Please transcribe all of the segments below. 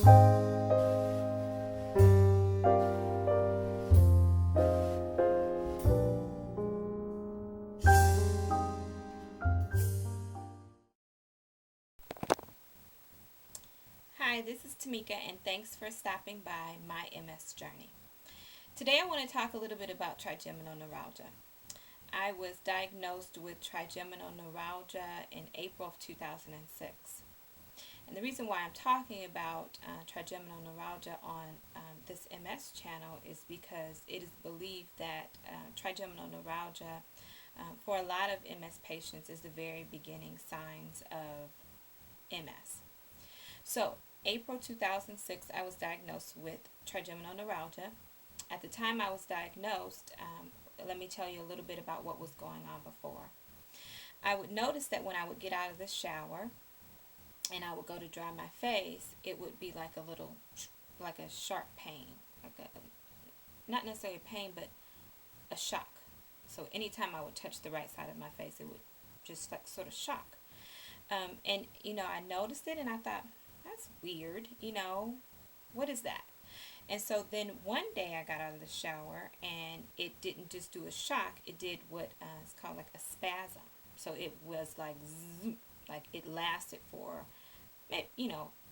Hi, this is Tamika, and thanks for stopping by MyMSJourney. Today I want to talk a little bit about trigeminal neuralgia. I was diagnosed with trigeminal neuralgia in April of 2006. And the reason why I'm talking about trigeminal neuralgia on this MS channel is because it is believed that trigeminal neuralgia for a lot of MS patients is the very beginning signs of MS. So, April 2006, I was diagnosed with trigeminal neuralgia. At the time I was diagnosed, let me tell you a little bit about what was going on before. I would notice that when I would get out of the shower and I would go to dry my face, it would be like a sharp pain, not necessarily a pain, but a shock. So anytime I would touch the right side of my face, it would just like sort of shock. And I noticed it and I thought, that's weird, what is that? And so then one day I got out of the shower and it didn't just do a shock, it did what is called like a spasm. So it was like zoom, like it lasted for,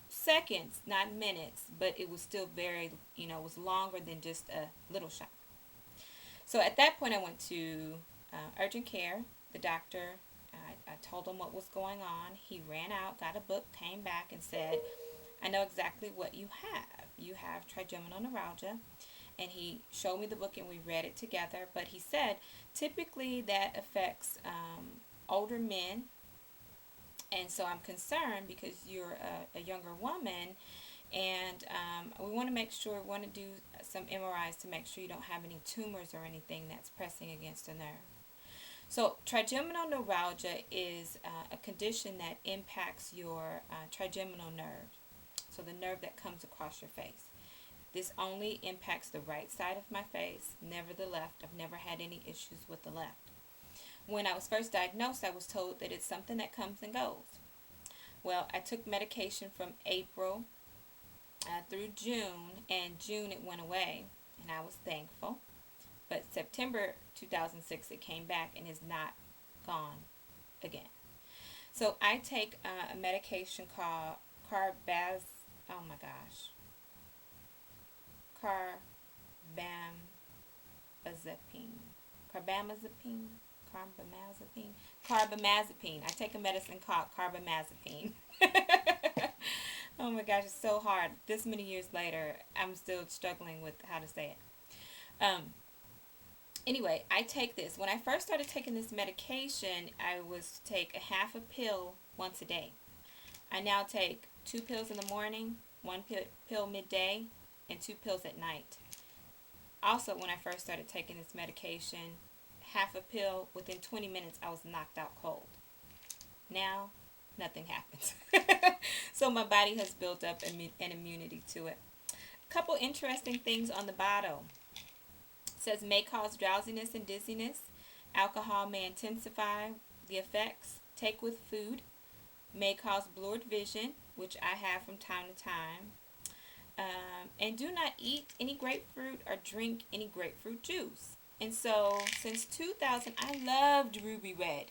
seconds, not minutes, but it was still very, it was longer than just a little shock. So at that point I went to urgent care, the doctor. I told him what was going on. He ran out, got a book, came back and said, I know exactly what you have. You have trigeminal neuralgia. And he showed me the book and we read it together. But he said, typically that affects older men. And so I'm concerned because you're a younger woman. And we want to do some MRIs to make sure you don't have any tumors or anything that's pressing against the nerve. So trigeminal neuralgia is a condition that impacts your trigeminal nerve, so the nerve that comes across your face. This only impacts the right side of my face, never the left. I've never had any issues with the left. When I was first diagnosed, I was told that it's something that comes and goes. Well, I took medication from April through June, and June it went away, and I was thankful. But September 2006 it came back and is not gone again. So I take a medication called oh my gosh, carbamazepine. I take a medicine called carbamazepine. Oh my gosh, it's so hard. This many years later, I'm still struggling with how to say it. Anyway, I take this. When I first started taking this medication, I was to take a half a pill once a day. I now take 2 pills in the morning, 1 pill midday, and 2 pills at night. Also, when I first started taking this medication, half a pill, within 20 minutes I was knocked out cold. Now, nothing happens. So my body has built up an immunity to it. A couple interesting things on the bottle. Says may cause drowsiness and dizziness. Alcohol may intensify the effects. Take with food. May cause blurred vision, which I have from time to time. And do not eat any grapefruit or drink any grapefruit juice. And so since 2000, I loved ruby red.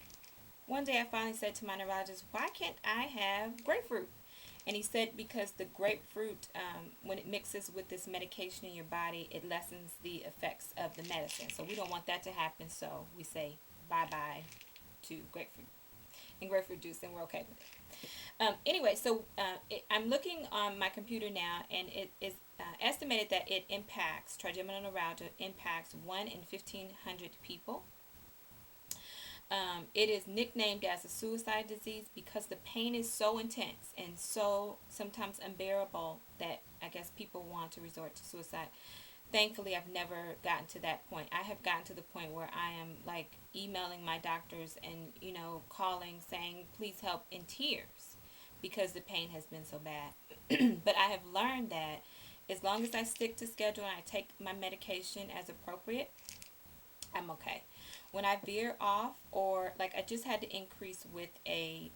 One day I finally said to my neurologist, why can't I have grapefruit? And he said because the grapefruit, when it mixes with this medication in your body, it lessens the effects of the medicine. So we don't want that to happen, so we say bye-bye to grapefruit and grapefruit juice, and we're okay with it. Anyway, so I'm looking on my computer now, and it is estimated that trigeminal neuralgia impacts 1 in 1,500 people. It is nicknamed as a suicide disease because the pain is so intense and so sometimes unbearable that I guess people want to resort to suicide. Thankfully, I've never gotten to that point. I have gotten to the point where I am like emailing my doctors and, calling saying, please help, in tears because the pain has been so bad. But I have learned that as long as I stick to schedule and I take my medication as appropriate, I'm okay. When I veer off, or like I just had to increase with the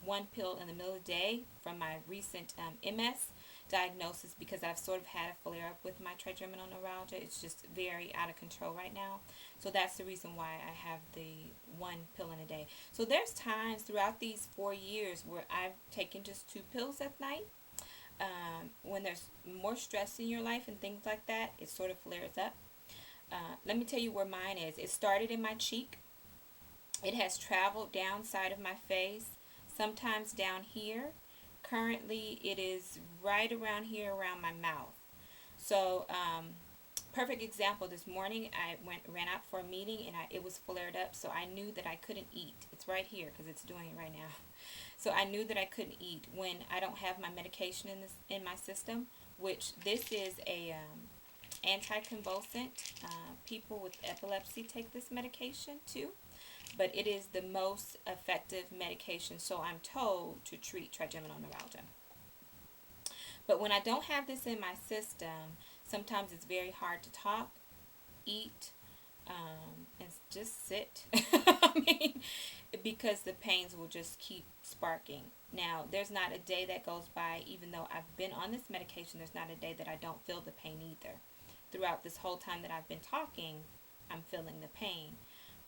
one pill in the middle of the day from my recent MS diagnosis, because I've sort of had a flare up with my trigeminal neuralgia. It's just very out of control right now. So that's the reason why I have the one pill in a day. So there's times throughout these 4 years where I've taken just 2 pills at night. When there's more stress in your life and things like that, it sort of flares up. Let me tell you where mine is. It started in my cheek. It has traveled down side of my face, sometimes down here. Currently, it is right around here, around my mouth. So, perfect example. This morning, I ran out for a meeting, and it was flared up, so I knew that I couldn't eat. It's right here because it's doing it right now. So I knew that I couldn't eat when I don't have my medication in my system, which this is a anticonvulsant. People with epilepsy take this medication too, but it is the most effective medication, so I'm told, to treat trigeminal neuralgia. But when I don't have this in my system, sometimes it's very hard to talk, eat, and just sit. I mean, because the pains will just keep sparking. Now, there's not a day that goes by, even though I've been on this medication, there's not a day that I don't feel the pain either. Throughout this whole time that I've been talking, I'm feeling the pain.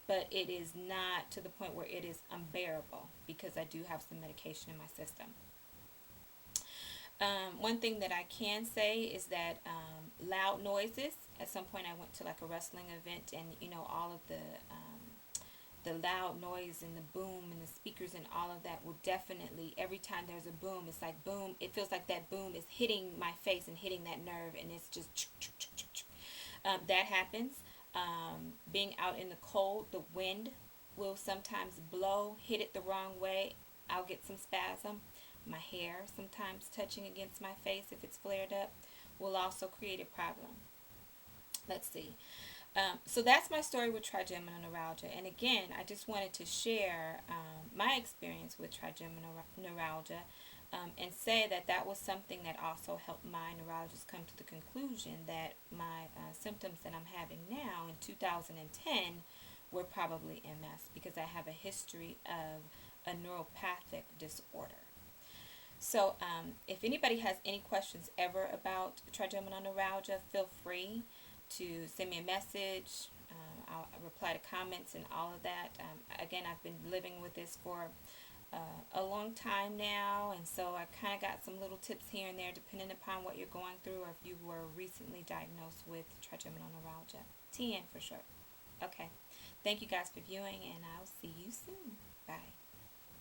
But it is not to the point where it is unbearable, because I do have some medication in my system. One thing that I can say is that loud noises. At some point, I went to like a wrestling event, and all of the loud noise and the boom and the speakers and all of that will definitely, every time there's a boom, it's like boom. It feels like that boom is hitting my face and hitting that nerve, and it's just that happens. Being out in the cold, the wind will sometimes blow, hit it the wrong way. I'll get some spasm. My hair sometimes touching against my face, if it's flared up, will also create a problem. Let's see. So that's my story with trigeminal neuralgia. And again, I just wanted to share my experience with trigeminal neuralgia, and say that was something that also helped my neurologist come to the conclusion that my symptoms that I'm having now in 2010 were probably MS, because I have a history of a neuropathic disorder. So if anybody has any questions ever about trigeminal neuralgia, feel free to send me a message. I'll reply to comments and all of that. Again, I've been living with this for a long time now, and so I kind of got some little tips here and there depending upon what you're going through, or if you were recently diagnosed with trigeminal neuralgia. TN for short. Okay. Thank you guys for viewing, and I'll see you soon. Bye.